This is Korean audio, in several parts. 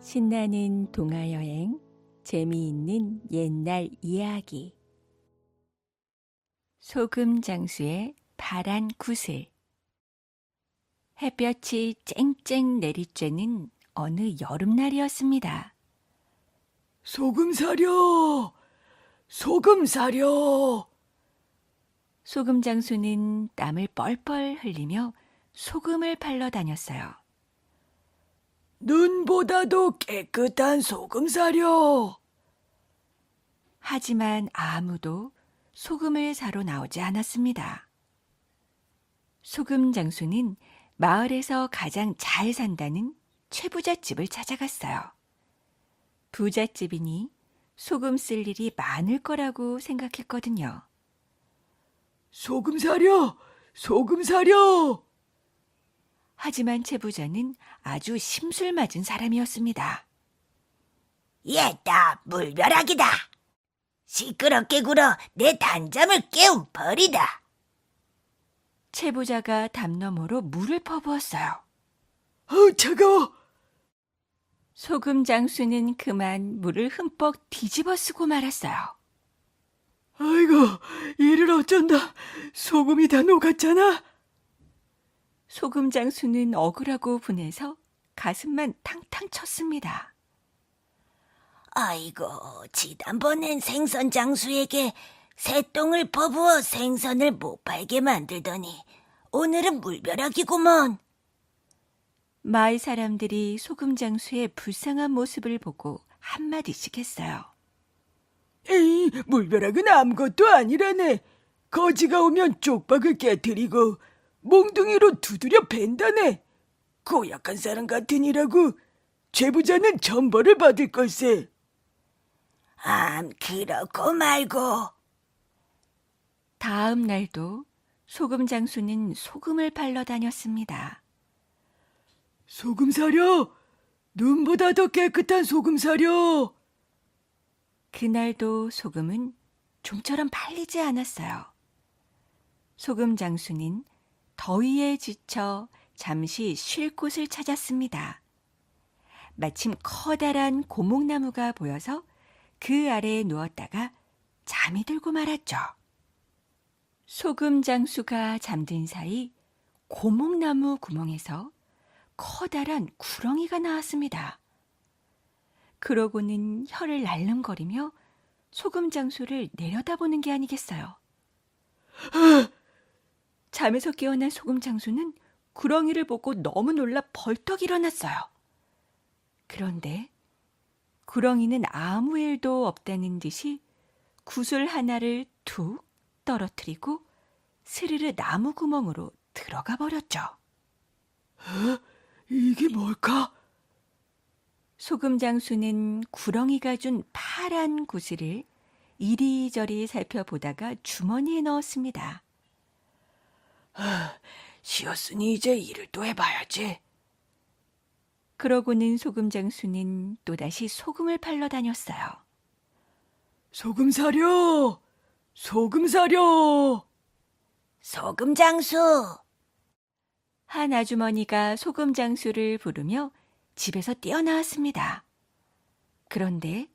신나는 동화여행, 재미있는 옛날 이야기. 소금장수의 파란 구슬. 햇볕이 쨍쨍 내리쬐는 어느 여름날이었습니다. 소금 사려! 소금 사려! 소금장수는 땀을 뻘뻘 흘리며 소금을 팔러 다녔어요. 눈보다도 깨끗한 소금 사려! 하지만 아무도 소금을 사러 나오지 않았습니다. 소금장수는 마을에서 가장 잘 산다는 최부잣집을 찾아갔어요. 부잣집이니 소금 쓸 일이 많을 거라고 생각했거든요. 소금 사려! 소금 사려! 하지만 최부자는 아주 심술맞은 사람이었습니다. 얘다 물벼락이다. 시끄럽게 굴어 내 단잠을 깨운 벌이다. 최부자가 담 너머로 물을 퍼부었어요. 차가워! 소금 장수는 그만 물을 흠뻑 뒤집어 쓰고 말았어요. 아이고, 이를 어쩐다. 소금이 다 녹았잖아. 소금 장수는 억울하고 분해서 가슴만 탕탕 쳤습니다. 아이고, 지난번엔 생선 장수에게 새똥을 퍼부어 생선을 못 팔게 만들더니 오늘은 물벼락이구먼. 마을 사람들이 소금 장수의 불쌍한 모습을 보고 한마디씩 했어요. 에이, 물벼락은 아무것도 아니라네. 거지가 오면 쪽박을 깨뜨리고 몽둥이로 두드려 벤다네. 고약한 사람 같으니라고 죄부자는 전벌을 받을 걸세. 그렇고 말고. 다음 날도 소금 장수는 소금을 팔러 다녔습니다. 소금 사려! 눈보다 더 깨끗한 소금 사려! 그날도 소금은 좀처럼 팔리지 않았어요. 소금 장수는 더위에 지쳐 잠시 쉴 곳을 찾았습니다. 마침 커다란 고목나무가 보여서 그 아래에 누웠다가 잠이 들고 말았죠. 소금 장수가 잠든 사이 고목나무 구멍에서 커다란 구렁이가 나왔습니다. 그러고는 혀를 날름거리며 소금 장수를 내려다보는 게 아니겠어요. 잠에서 깨어난 소금 장수는 구렁이를 보고 너무 놀라 벌떡 일어났어요. 그런데 구렁이는 아무 일도 없다는 듯이 구슬 하나를 툭 떨어뜨리고 스르르 나무 구멍으로 들어가 버렸죠. 이게 뭘까? 소금 장수는 구렁이가 준 파란 구슬을 이리저리 살펴보다가 주머니에 넣었습니다. 쉬었으니 이제 일을 또 해봐야지. 그러고는 소금 장수는 또다시 소금을 팔러 다녔어요. 소금 사려! 소금 사려! 소금 장수. 한 아주머니가 소금 장수를 부르며 집에서 뛰어나왔습니다. 그런데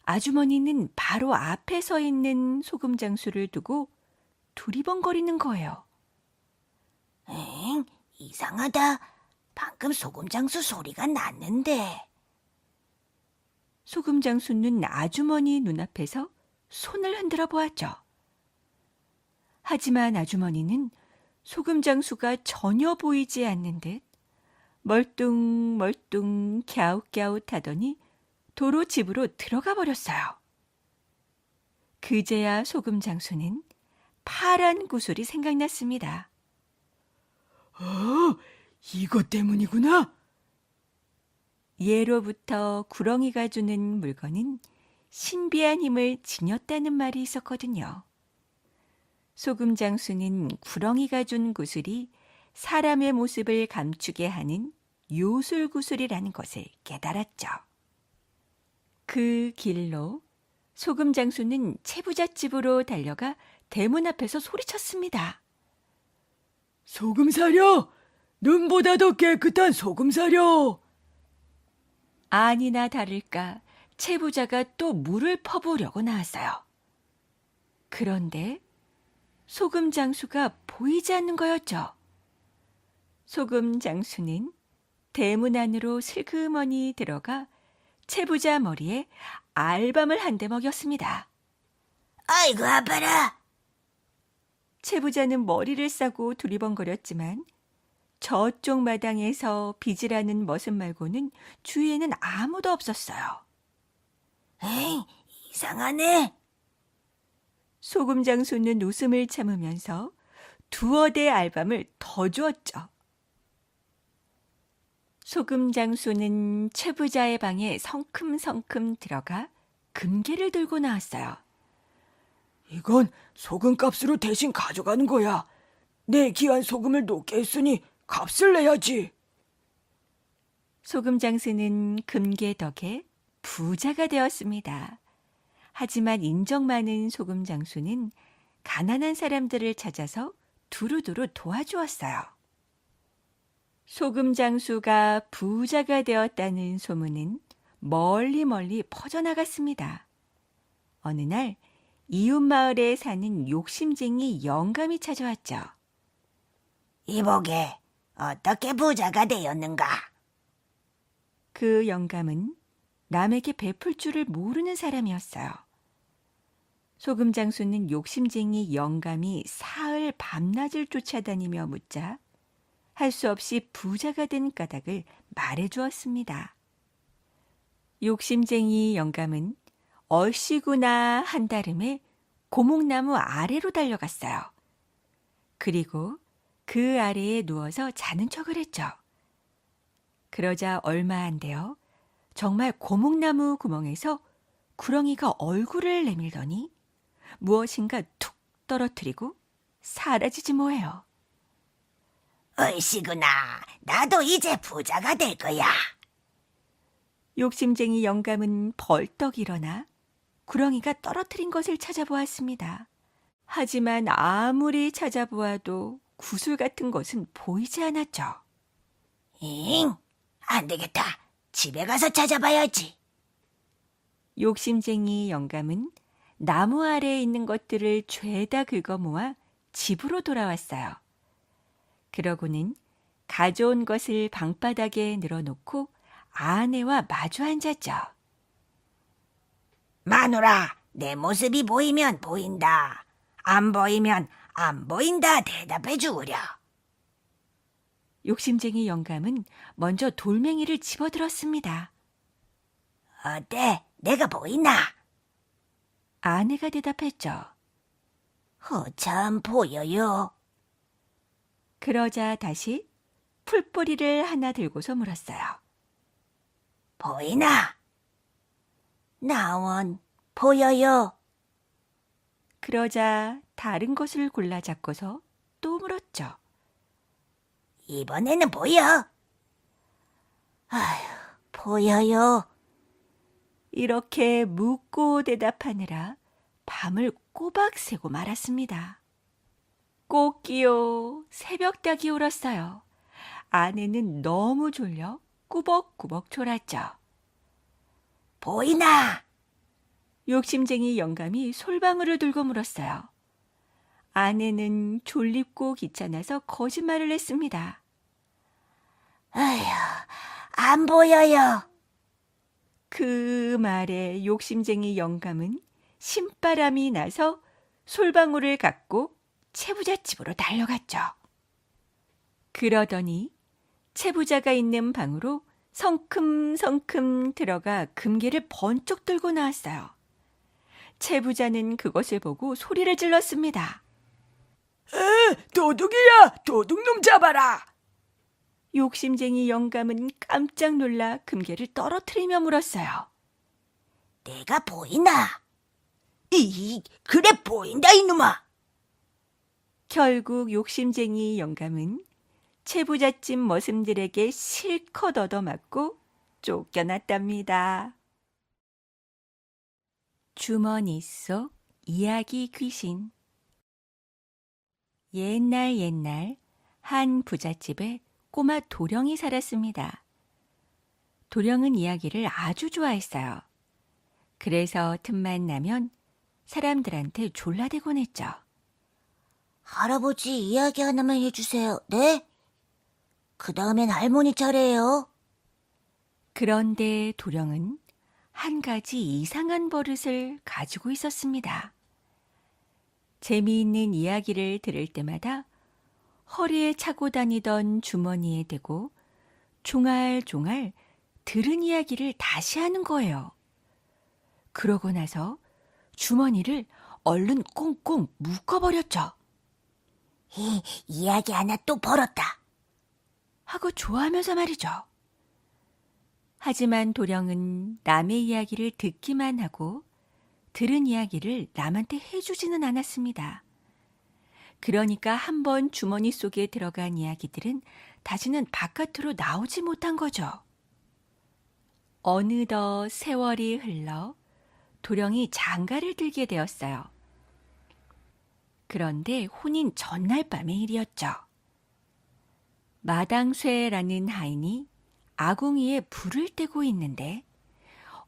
아주머니는 바로 앞에 서 있는 소금 장수를 두고 두리번거리는 거예요. 이상하다. 방금 소금 장수 소리가 났는데. 소금 장수는 아주머니 눈앞에서 손을 흔들어 보았죠. 하지만 아주머니는 소금 장수가 전혀 보이지 않는 듯 멀뚱멀뚱 갸웃갸웃 하더니 도로 집으로 들어가 버렸어요. 그제야 소금 장수는 파란 구슬이 생각났습니다. 이것 때문이구나. 예로부터 구렁이가 주는 물건은 신비한 힘을 지녔다는 말이 있었거든요. 소금 장수는 구렁이가 준 구슬이 사람의 모습을 감추게 하는 요술구슬이라는 것을 깨달았죠. 그 길로 소금 장수는 채부잣집으로 달려가 대문 앞에서 소리쳤습니다. 소금 사려! 눈보다 더 깨끗한 소금 사려! 아니나 다를까 채부자가 또 물을 퍼부으려고 나왔어요. 그런데 소금 장수가 보이지 않는 거였죠. 소금 장수는 대문 안으로 슬그머니 들어가 채부자 머리에 알밤을 한 대 먹였습니다. 아이고, 아파라. 채부자는 머리를 싸고 두리번거렸지만 저쪽 마당에서 빚이라는 머슴 말고는 주위에는 아무도 없었어요. 에이, 이상하네. 소금 장수는 웃음을 참으면서 두어 대 알밤을 더 주었죠. 소금 장수는 채부자의 방에 성큼성큼 들어가 금괴를 들고 나왔어요. 이건 소금값으로 대신 가져가는 거야. 내 귀한 소금을 녹게 했으니 값을 내야지. 소금 장수는 금괴 덕에 부자가 되었습니다. 하지만 인정 많은 소금 장수는 가난한 사람들을 찾아서 두루두루 도와주었어요. 소금 장수가 부자가 되었다는 소문은 멀리 멀리 퍼져나갔습니다. 어느 날 이웃 마을에 사는 욕심쟁이 영감이 찾아왔죠. 이보게, 어떻게 부자가 되었는가? 그 영감은 남에게 베풀 줄을 모르는 사람이었어요. 소금 장수는 욕심쟁이 영감이 사흘 밤낮을 쫓아다니며 묻자 할 수 없이 부자가 된 까닭을 말해주었습니다. 욕심쟁이 영감은 얼씨구나 한달음에 고목나무 아래로 달려갔어요. 그리고 그 아래에 누워서 자는 척을 했죠. 그러자 얼마 안 돼요. 정말 고목나무 구멍에서 구렁이가 얼굴을 내밀더니 무엇인가 툭 떨어뜨리고 사라지지 뭐예요. 얼씨구나, 나도 이제 부자가 될 거야. 욕심쟁이 영감은 벌떡 일어나 구렁이가 떨어뜨린 것을 찾아보았습니다. 하지만 아무리 찾아보아도 구슬 같은 것은 보이지 않았죠. 잉, 안 되겠다. 집에 가서 찾아봐야지. 욕심쟁이 영감은 나무 아래에 있는 것들을 죄다 긁어 모아 집으로 돌아왔어요. 그러고는 가져온 것을 방바닥에 늘어놓고 아내와 마주 앉았죠. 마누라, 내 모습이 보이면 보인다. 안 보이면 안 보인다 대답해 주으려. 욕심쟁이 영감은 먼저 돌멩이를 집어들었습니다. 어때? 내가 보이나? 아내가 대답했죠. 참 보여요. 그러자 다시 풀뿌리를 하나 들고서 물었어요. 보이나? 나원 보여요. 그러자 다른 것을 골라 잡고서 또 물었죠. 이번에는 보여. 아휴, 보여요. 이렇게 묻고 대답하느라 밤을 꼬박 새고 말았습니다. 꽃기요, 새벽닭이 울었어요. 아내는 너무 졸려 꾸벅꾸벅 졸았죠. 보이나? 욕심쟁이 영감이 솔방울을 들고 물었어요. 아내는 졸립고 귀찮아서 거짓말을 했습니다. 아휴, 안 보여요. 그 말에 욕심쟁이 영감은 신바람이 나서 솔방울을 갖고 채부자 집으로 달려갔죠. 그러더니 채부자가 있는 방으로 성큼성큼 들어가 금괴를 번쩍 들고 나왔어요. 채부자는 그것을 보고 소리를 질렀습니다. 도둑이야! 도둑놈 잡아라! 욕심쟁이 영감은 깜짝 놀라 금괴를 떨어뜨리며 물었어요. 내가 보이나? 그래 보인다 이놈아. 결국 욕심쟁이 영감은 채부잣집 머슴들에게 실컷 얻어맞고 쫓겨났답니다. 주머니 속 이야기 귀신. 옛날 한 부잣집에 꼬마 도령이 살았습니다. 도령은 이야기를 아주 좋아했어요. 그래서 틈만 나면 사람들한테 졸라대곤 했죠. 할아버지 이야기 하나만 해주세요. 네? 그 다음엔 할머니 차례예요. 그런데 도령은 한 가지 이상한 버릇을 가지고 있었습니다. 재미있는 이야기를 들을 때마다 허리에 차고 다니던 주머니에 대고 종알종알 들은 이야기를 다시 하는 거예요. 그러고 나서 주머니를 얼른 꽁꽁 묶어버렸죠. 이야기 하나 또 벌었다. 하고 좋아하면서 말이죠. 하지만 도령은 남의 이야기를 듣기만 하고 들은 이야기를 남한테 해주지는 않았습니다. 그러니까 한번 주머니 속에 들어간 이야기들은 다시는 바깥으로 나오지 못한 거죠. 어느덧 세월이 흘러 도령이 장가를 들게 되었어요. 그런데 혼인 전날 밤의 일이었죠. 마당쇠라는 하인이 아궁이에 불을 떼고 있는데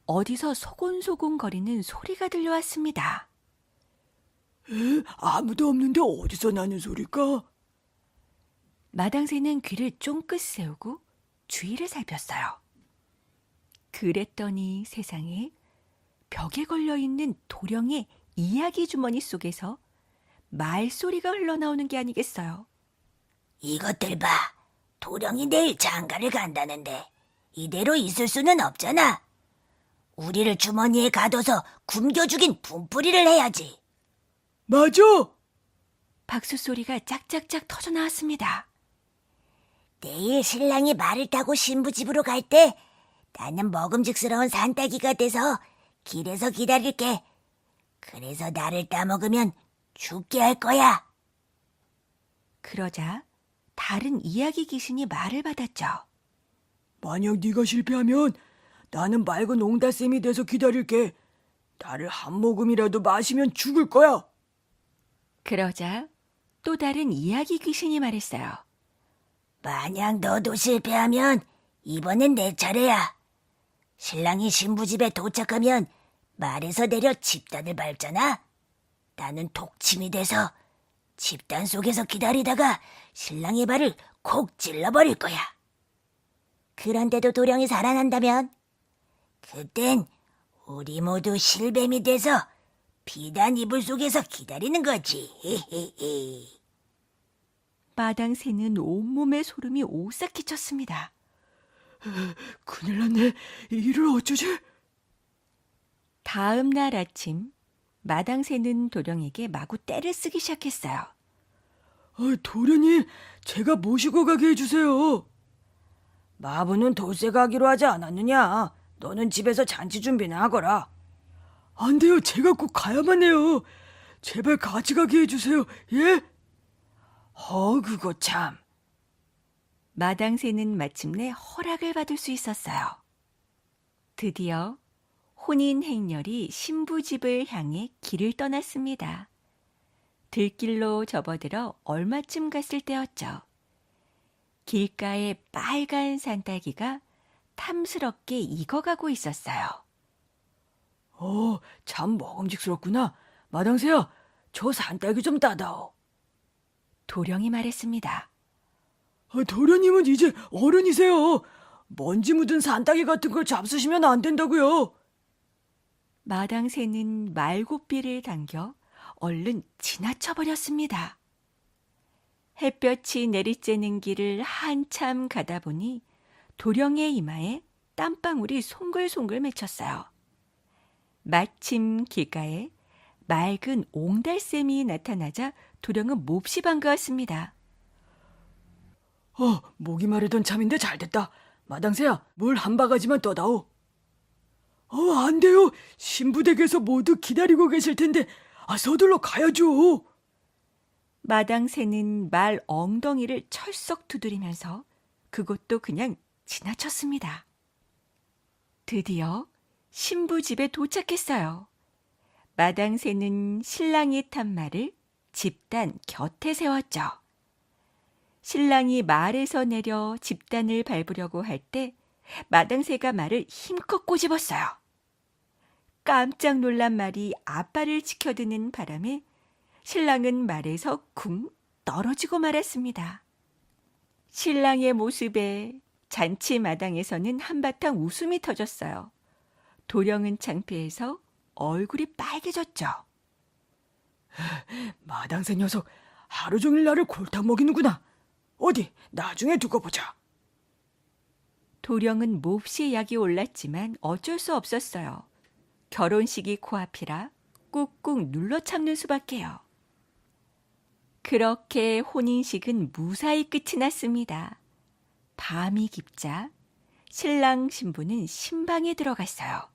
어디서 소곤소곤거리는 소리가 들려왔습니다. 아무도 없는데 어디서 나는 소리까? 마당새는 귀를 쫑긋 세우고 주위를 살폈어요. 그랬더니 세상에 벽에 걸려있는 도령의 이야기 주머니 속에서 말소리가 흘러나오는 게 아니겠어요. 이것들 봐. 도령이 내일 장가를 간다는데 이대로 있을 수는 없잖아. 우리를 주머니에 가둬서 굶겨 죽인 분풀이를 해야지. 맞아! 박수 소리가 짝짝짝 터져 나왔습니다. 내일 신랑이 말을 타고 신부 집으로 갈 때 나는 먹음직스러운 산딸기가 돼서 길에서 기다릴게. 그래서 나를 따먹으면 죽게 할 거야. 그러자 다른 이야기 귀신이 말을 받았죠. 만약 네가 실패하면 나는 맑은 옹달샘이 돼서 기다릴게. 나를 한 모금이라도 마시면 죽을 거야. 그러자 또 다른 이야기 귀신이 말했어요. 만약 너도 실패하면 이번엔 내 차례야. 신랑이 신부 집에 도착하면 말에서 내려 집단을 밟잖아. 나는 독침이 돼서 집단 속에서 기다리다가 신랑의 발을 콕 찔러버릴 거야. 그런데도 도령이 살아난다면 그땐 우리 모두 실뱀이 돼서 비단 이불 속에서 기다리는 거지. 마당새는 온몸에 소름이 오싹히 쳤습니다. 큰일 났네. 이를 어쩌지? 다음 날 아침 마당새는 도령에게 마구 떼를 쓰기 시작했어요. 도련님, 제가 모시고 가게 해주세요. 마부는 돌쇠 가기로 하지 않았느냐? 너는 집에서 잔치 준비나 하거라. 안 돼요. 제가 꼭 가야만 해요. 제발 같이 가게 해주세요. 예? 그거 참. 마당새는 마침내 허락을 받을 수 있었어요. 드디어 혼인 행렬이 신부 집을 향해 길을 떠났습니다. 들길로 접어들어 얼마쯤 갔을 때였죠. 길가에 빨간 산딸기가 탐스럽게 익어가고 있었어요. 참 먹음직스럽구나. 마당새야, 저 산딸기 좀 따다오. 도령이 말했습니다. 도련님은 이제 어른이세요. 먼지 묻은 산딸기 같은 걸 잡수시면 안 된다고요. 마당새는 말고삐를 당겨 얼른 지나쳐버렸습니다. 햇볕이 내리쬐는 길을 한참 가다 보니 도령의 이마에 땀방울이 송글송글 맺혔어요. 마침 길가에 맑은 옹달샘이 나타나자 도령은 몹시 반가웠습니다. 목이 마르던 참인데 잘됐다. 마당새야, 물 한 바가지만 떠다오. 안 돼요. 신부댁에서 모두 기다리고 계실 텐데 서둘러 가야죠. 마당새는 말 엉덩이를 철썩 두드리면서 그것도 그냥 지나쳤습니다. 드디어 신부 집에 도착했어요. 마당새는 신랑이 탄 말을 집단 곁에 세웠죠. 신랑이 말에서 내려 집단을 밟으려고 할 때 마당새가 말을 힘껏 꼬집었어요. 깜짝 놀란 말이 아빠를 치켜드는 바람에 신랑은 말에서 쿵 떨어지고 말았습니다. 신랑의 모습에 잔치 마당에서는 한바탕 웃음이 터졌어요. 도령은 창피해서 얼굴이 빨개졌죠. 마당새 녀석 하루 종일 나를 골탕 먹이는구나. 어디 나중에 두고 보자. 도령은 몹시 약이 올랐지만 어쩔 수 없었어요. 결혼식이 코앞이라 꾹꾹 눌러 참는 수밖에요. 그렇게 혼인식은 무사히 끝이 났습니다. 밤이 깊자 신랑 신부는 신방에 들어갔어요.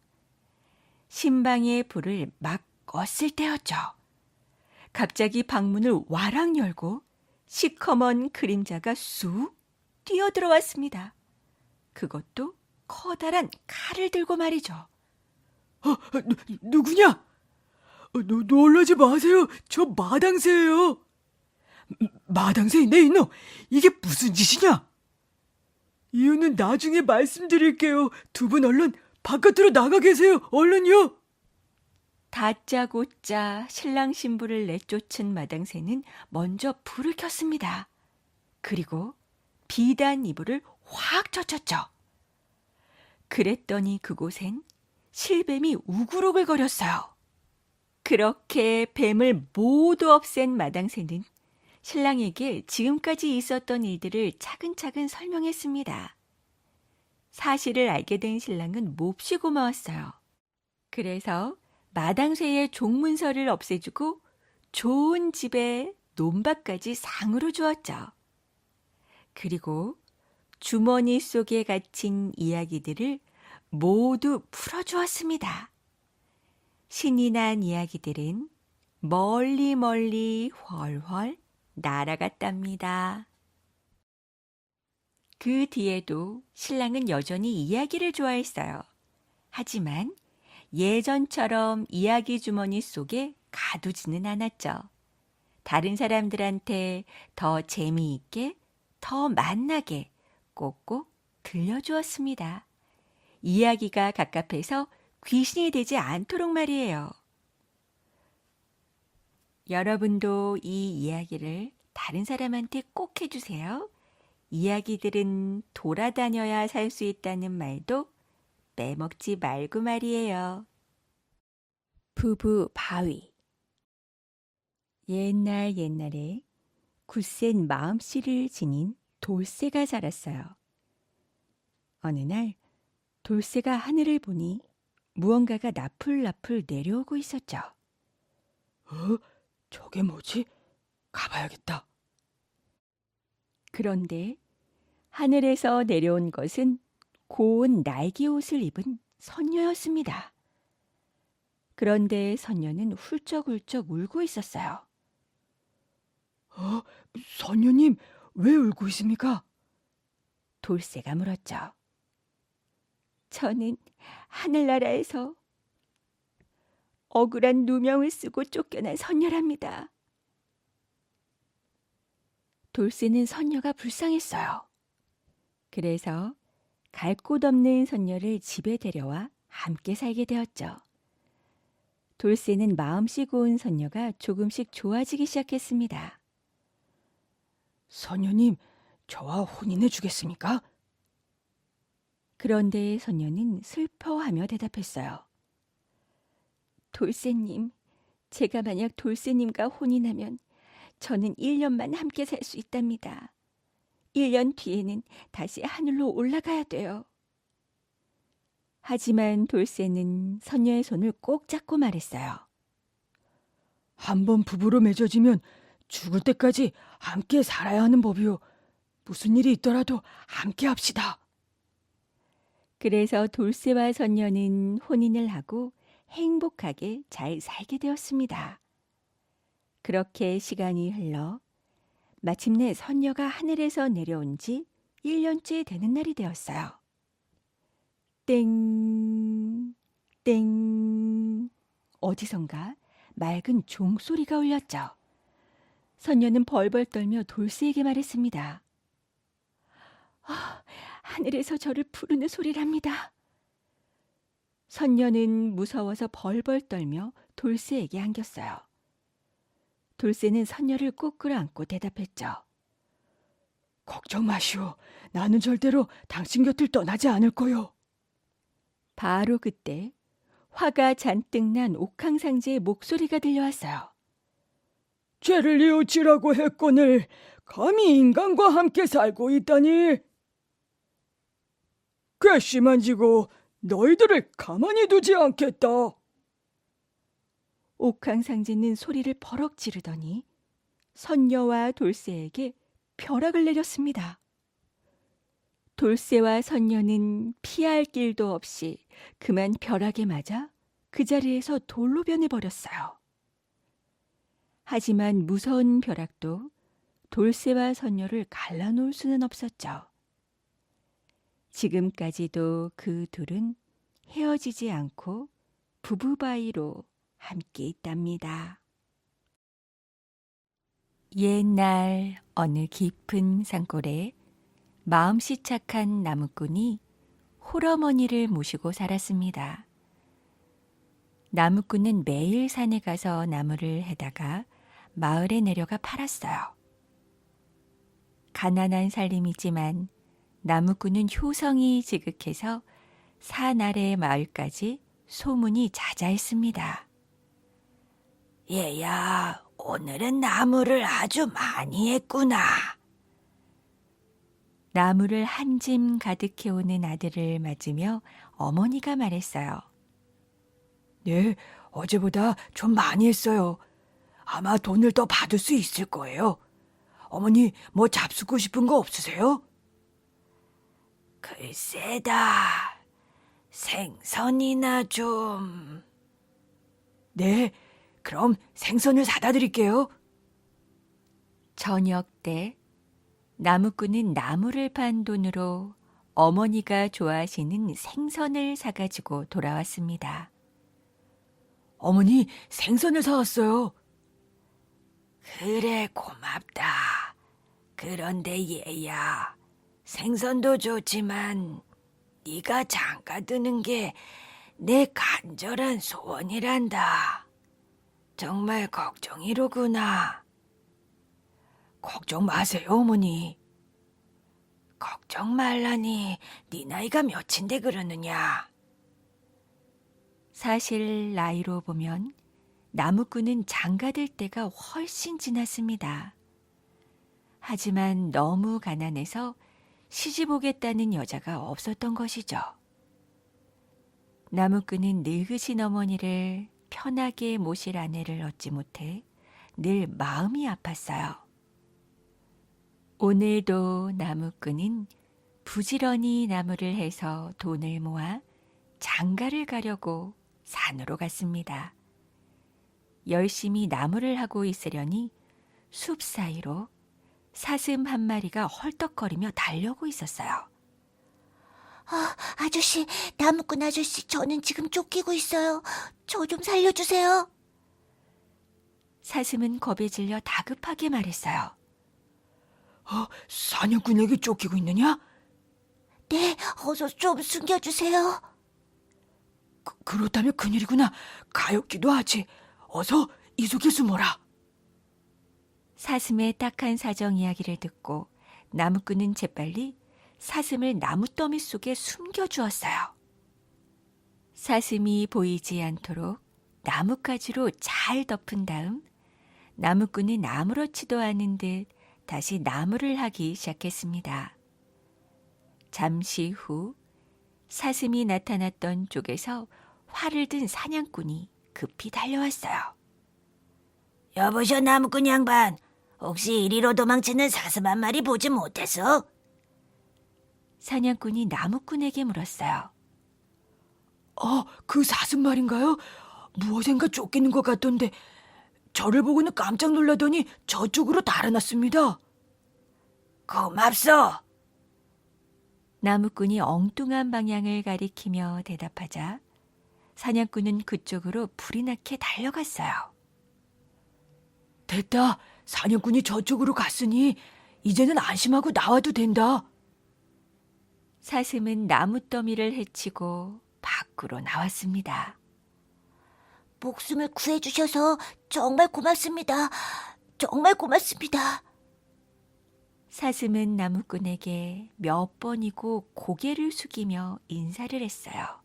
신방의 불을 막 껐을 때였죠. 갑자기 방문을 와락 열고 시커먼 그림자가 쑥 뛰어들어왔습니다. 그것도 커다란 칼을 들고 말이죠. 누구냐? 놀라지 마세요. 저 마당새예요. 마당새 내 이놈, 이게 무슨 짓이냐? 이유는 나중에 말씀드릴게요. 두 분 얼른 바깥으로 나가 계세요. 얼른요. 다짜고짜 신랑 신부를 내쫓은 마당새는 먼저 불을 켰습니다. 그리고 비단 이불을 확 젖혔죠. 그랬더니 그곳엔 실뱀이 우글우글거렸어요. 그렇게 뱀을 모두 없앤 마당새는 신랑에게 지금까지 있었던 일들을 차근차근 설명했습니다. 사실을 알게 된 신랑은 몹시 고마웠어요. 그래서 마당새의 종문서를 없애주고 좋은 집에 논밭까지 상으로 주었죠. 그리고 주머니 속에 갇힌 이야기들을 모두 풀어주었습니다. 신이 난 이야기들은 멀리 멀리 훨훨 날아갔답니다. 그 뒤에도 신랑은 여전히 이야기를 좋아했어요. 하지만 예전처럼 이야기 주머니 속에 가두지는 않았죠. 다른 사람들한테 더 재미있게, 더 맛나게 꼭꼭 들려주었습니다. 이야기가 갑갑해서 귀신이 되지 않도록 말이에요. 여러분도 이 이야기를 다른 사람한테 꼭 해주세요. 이야기들은 돌아다녀야 살 수 있다는 말도 빼먹지 말고 말이에요. 부부 바위. 옛날에 굳센 마음씨를 지닌 돌쇠가 자랐어요. 어느 날 돌쇠가 하늘을 보니 무언가가 나풀나풀 내려오고 있었죠. 저게 뭐지? 가봐야겠다. 그런데 하늘에서 내려온 것은 고운 날개 옷을 입은 선녀였습니다. 그런데 선녀는 훌쩍훌쩍 울고 있었어요. 선녀님, 왜 울고 있습니까? 돌쇠가 물었죠. 저는 하늘나라에서 억울한 누명을 쓰고 쫓겨난 선녀랍니다. 돌쇠는 선녀가 불쌍했어요. 그래서 갈 곳 없는 선녀를 집에 데려와 함께 살게 되었죠. 돌쇠는 마음씨 고운 선녀가 조금씩 좋아지기 시작했습니다. 선녀님, 저와 혼인해 주겠습니까? 그런데 선녀는 슬퍼하며 대답했어요. 돌쇠님, 제가 만약 돌쇠님과 혼인하면 저는 1년만 함께 살 수 있답니다. 1년 뒤에는 다시 하늘로 올라가야 돼요. 하지만 돌쇠는 선녀의 손을 꼭 잡고 말했어요. 한번 부부로 맺어지면 죽을 때까지 함께 살아야 하는 법이요. 무슨 일이 있더라도 함께 합시다. 그래서 돌쇠와 선녀는 혼인을 하고 행복하게 잘 살게 되었습니다. 그렇게 시간이 흘러 마침내 선녀가 하늘에서 내려온 지 1년째 되는 날이 되었어요. 땡, 땡. 어디선가 맑은 종소리가 울렸죠. 선녀는 벌벌 떨며 돌쇠에게 말했습니다. 하늘에서 저를 부르는 소리랍니다. 선녀는 무서워서 벌벌 떨며 돌쇠에게 안겼어요. 돌쇠는 선녀를 꼭 끌어안고 대답했죠. 걱정 마시오. 나는 절대로 당신 곁을 떠나지 않을 거요. 바로 그때 화가 잔뜩 난 옥황상제의 목소리가 들려왔어요. 죄를 뉘우치라고 했거늘 감히 인간과 함께 살고 있다니. 괘씸한 지고 너희들을 가만히 두지 않겠다. 옥황상제는 소리를 버럭 지르더니 선녀와 돌쇠에게 벼락을 내렸습니다. 돌쇠와 선녀는 피할 길도 없이 그만 벼락에 맞아 그 자리에서 돌로 변해버렸어요. 하지만 무서운 벼락도 돌쇠와 선녀를 갈라놓을 수는 없었죠. 지금까지도 그 둘은 헤어지지 않고 부부바이로 함께 있답니다. 옛날 어느 깊은 산골에 마음씨 착한 나무꾼이 홀어머니를 모시고 살았습니다. 나무꾼은 매일 산에 가서 나무를 해다가 마을에 내려가 팔았어요. 가난한 살림이지만 나무꾼은 효성이 지극해서 산 아래 마을까지 소문이 자자했습니다. 얘야, 오늘은 나무를 아주 많이 했구나. 나무를 한 짐 가득 해오는 아들을 맞으며 어머니가 말했어요. 네, 어제보다 좀 많이 했어요. 아마 돈을 더 받을 수 있을 거예요. 어머니, 뭐 잡수고 싶은 거 없으세요? 글쎄다. 생선이나 좀. 네, 그럼 생선을 사다 드릴게요. 저녁 때 나무꾼은 나무를 판 돈으로 어머니가 좋아하시는 생선을 사가지고 돌아왔습니다. 어머니, 생선을 사왔어요. 그래, 고맙다. 그런데 얘야, 생선도 좋지만 네가 장가 드는 게 내 간절한 소원이란다. 정말 걱정이로구나. 걱정 마세요, 어머니. 걱정 말라니, 네 나이가 몇인데 그러느냐. 사실 나이로 보면 나무꾼은 장가들 때가 훨씬 지났습니다. 하지만 너무 가난해서 시집 오겠다는 여자가 없었던 것이죠. 나무꾼은 늙으신 어머니를 편하게 모실 아내를 얻지 못해 늘 마음이 아팠어요. 오늘도 나무꾼은 부지런히 나무를 해서 돈을 모아 장가를 가려고 산으로 갔습니다. 열심히 나무를 하고 있으려니 숲 사이로 사슴 한 마리가 헐떡거리며 달려오고 있었어요. 아저씨, 나무꾼 아저씨, 저는 지금 쫓기고 있어요. 저 좀 살려주세요. 사슴은 겁에 질려 다급하게 말했어요. 사냥꾼에게 쫓기고 있느냐? 네, 어서 좀 숨겨주세요. 그렇다면 큰일이구나. 가엾기도 하지. 어서 이 속에 숨어라. 사슴의 딱한 사정 이야기를 듣고 나무꾼은 재빨리 사슴을 나무더미 속에 숨겨주었어요. 사슴이 보이지 않도록 나뭇가지로 잘 덮은 다음 나무꾼은 아무렇지도 않은 듯 다시 나무를 하기 시작했습니다. 잠시 후 사슴이 나타났던 쪽에서 활을 든 사냥꾼이 급히 달려왔어요. 여보셔, 나무꾼 양반. 혹시 이리로 도망치는 사슴 한 마리 보지 못했어? 사냥꾼이 나무꾼에게 물었어요. 그 사슴 말인가요? 무엇인가 쫓기는 것 같던데 저를 보고는 깜짝 놀라더니 저쪽으로 달아났습니다. 고맙소. 나무꾼이 엉뚱한 방향을 가리키며 대답하자 사냥꾼은 그쪽으로 불이 나게 달려갔어요. 됐다. 사냥꾼이 저쪽으로 갔으니 이제는 안심하고 나와도 된다. 사슴은 나무더미를 헤치고 밖으로 나왔습니다. 목숨을 구해주셔서 정말 고맙습니다. 정말 고맙습니다. 사슴은 나무꾼에게 몇 번이고 고개를 숙이며 인사를 했어요.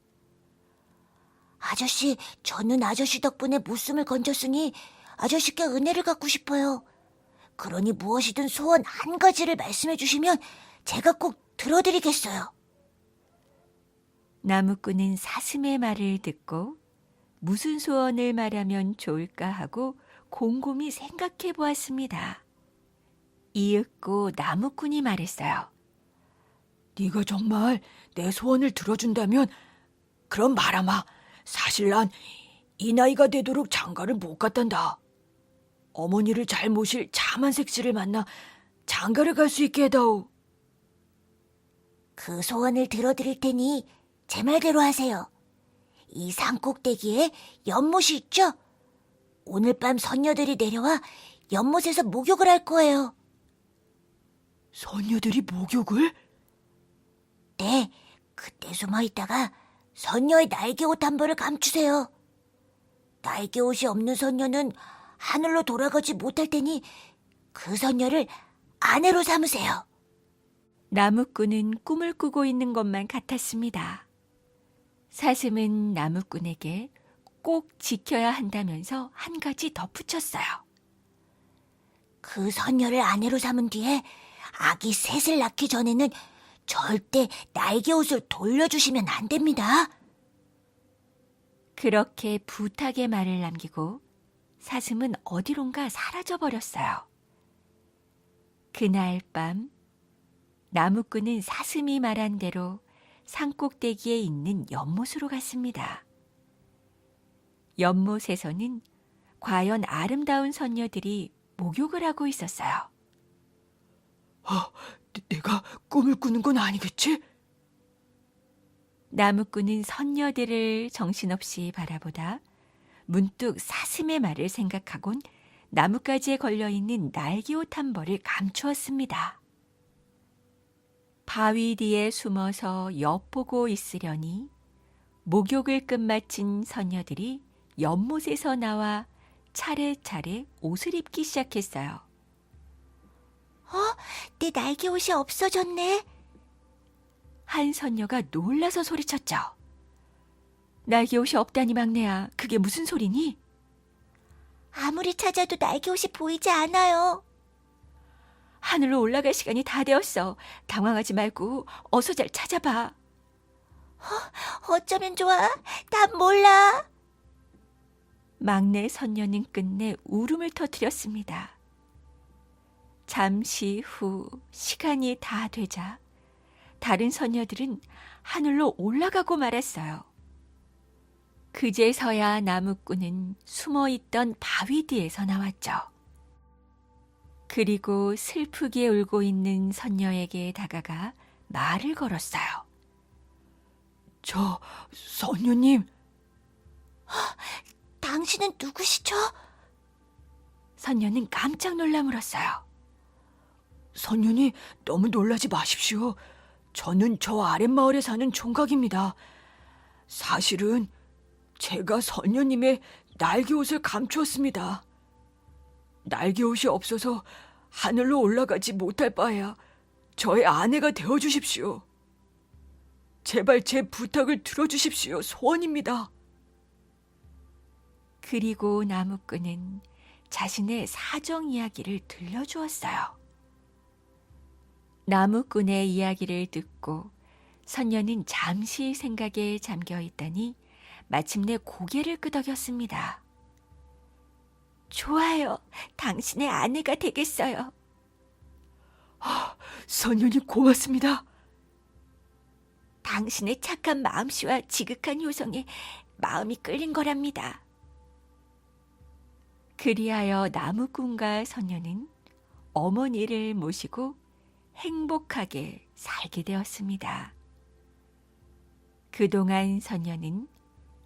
아저씨, 저는 아저씨 덕분에 목숨을 건졌으니 아저씨께 은혜를 갚고 싶어요. 그러니 무엇이든 소원 한 가지를 말씀해 주시면 제가 꼭 들어드리겠어요. 나무꾼은 사슴의 말을 듣고 무슨 소원을 말하면 좋을까 하고 곰곰이 생각해 보았습니다. 이윽고 나무꾼이 말했어요. 네가 정말 내 소원을 들어준다면 그럼 말아마. 사실 난 이 나이가 되도록 장가를 못 갔단다. 어머니를 잘 모실 자만색 씨를 만나 장가를 갈 수 있게 해다오. 그 소원을 들어드릴 테니 제 말대로 하세요. 이 산꼭대기에 연못이 있죠? 오늘 밤 선녀들이 내려와 연못에서 목욕을 할 거예요. 선녀들이 목욕을? 네, 그때 숨어 있다가 선녀의 날개옷 한 벌을 감추세요. 날개옷이 없는 선녀는 하늘로 돌아가지 못할 테니 그 선녀를 아내로 삼으세요. 나무꾼은 꿈을 꾸고 있는 것만 같았습니다. 사슴은 나무꾼에게 꼭 지켜야 한다면서 한 가지 덧붙였어요. 그 선녀를 아내로 삼은 뒤에 아기 셋을 낳기 전에는 절대 날개옷을 돌려주시면 안 됩니다. 그렇게 부탁의 말을 남기고 사슴은 어디론가 사라져버렸어요. 그날 밤 나무꾼은 사슴이 말한 대로 산꼭대기에 있는 연못으로 갔습니다. 연못에서는 과연 아름다운 선녀들이 목욕을 하고 있었어요. 내가 꿈을 꾸는 건 아니겠지? 나무꾼은 선녀들을 정신없이 바라보다 문득 사슴의 말을 생각하곤 나뭇가지에 걸려있는 날개옷 한 벌을 감추었습니다. 바위 뒤에 숨어서 엿보고 있으려니 목욕을 끝마친 선녀들이 연못에서 나와 차례차례 옷을 입기 시작했어요. 내 날개옷이 없어졌네. 한 선녀가 놀라서 소리쳤죠. 날개옷이 없다니 막내야, 그게 무슨 소리니? 아무리 찾아도 날개옷이 보이지 않아요. 하늘로 올라갈 시간이 다 되었어. 당황하지 말고 어서 잘 찾아봐. 어쩌면 좋아? 난 몰라. 막내 선녀는 끝내 울음을 터뜨렸습니다. 잠시 후 시간이 다 되자 다른 선녀들은 하늘로 올라가고 말았어요. 그제서야 나무꾼은 숨어있던 바위 뒤에서 나왔죠. 그리고 슬프게 울고 있는 선녀에게 다가가 말을 걸었어요. 저 선녀님, 당신은 누구시죠? 선녀는 깜짝 놀라 물었어요. 선녀님 너무 놀라지 마십시오. 저는 저 아랫마을에 사는 총각입니다. 사실은 제가 선녀님의 날개옷을 감추었습니다. 날개옷이 없어서 하늘로 올라가지 못할 바에야 저의 아내가 되어주십시오. 제발 제 부탁을 들어주십시오. 소원입니다. 그리고 나무꾼은 자신의 사정 이야기를 들려주었어요. 나무꾼의 이야기를 듣고 선녀는 잠시 생각에 잠겨 있더니 마침내 고개를 끄덕였습니다. 좋아요. 당신의 아내가 되겠어요. 선녀님 고맙습니다. 당신의 착한 마음씨와 지극한 효성에 마음이 끌린 거랍니다. 그리하여 나무꾼과 선녀는 어머니를 모시고 행복하게 살게 되었습니다. 그동안 선녀는